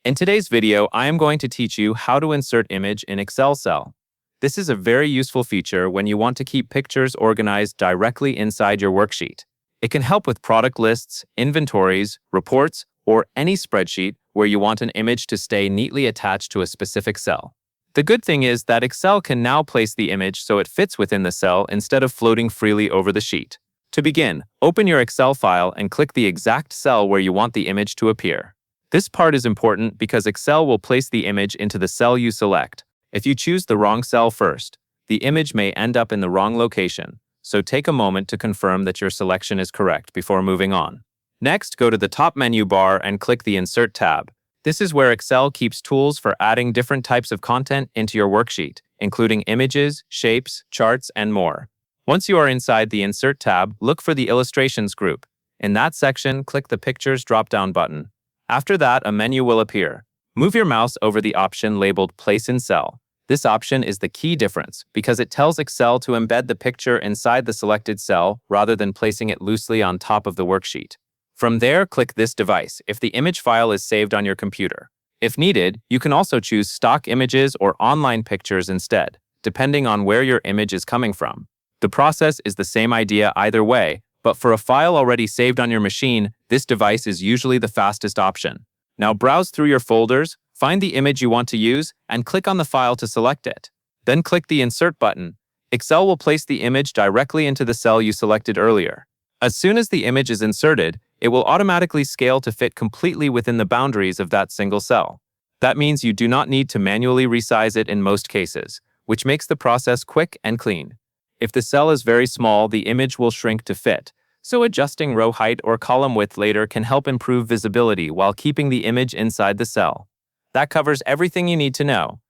In today's video, I am going to teach you how to insert image in Excel cell. This is a very useful feature when you want to keep pictures organized directly inside your worksheet. It can help with product lists, inventories, reports, or any spreadsheet where you want an image to stay neatly attached to a specific cell. The good thing is that Excel can now place the image so it fits within the cell instead of floating freely over the sheet. To begin, open your Excel file and click the exact cell where you want the image to appear. This part is important because Excel will place the image into the cell you select. If you choose the wrong cell first, the image may end up in the wrong location, so take a moment to confirm that your selection is correct before moving on. Next, go to the top menu bar and click the Insert tab. This is where Excel keeps tools for adding different types of content into your worksheet, including images, shapes, charts, and more. Once you are inside the Insert tab, look for the Illustrations group. In that section, click the Pictures drop-down button. After that, a menu will appear. Move your mouse over the option labeled Place in Cell. This option is the key difference because it tells Excel to embed the picture inside the selected cell rather than placing it loosely on top of the worksheet. From there, click this device if the image file is saved on your computer. If needed, you can also choose stock images or online pictures instead, depending on where your image is coming from. The process is the same idea either way, but for a file already saved on your machine, this device is usually the fastest option. Now browse through your folders, find the image you want to use, and click on the file to select it. Then click the Insert button. Excel will place the image directly into the cell you selected earlier. As soon as the image is inserted, it will automatically scale to fit completely within the boundaries of that single cell. That means you do not need to manually resize it in most cases, which makes the process quick and clean. If the cell is very small, the image will shrink to fit, so adjusting row height or column width later can help improve visibility while keeping the image inside the cell. That covers everything you need to know.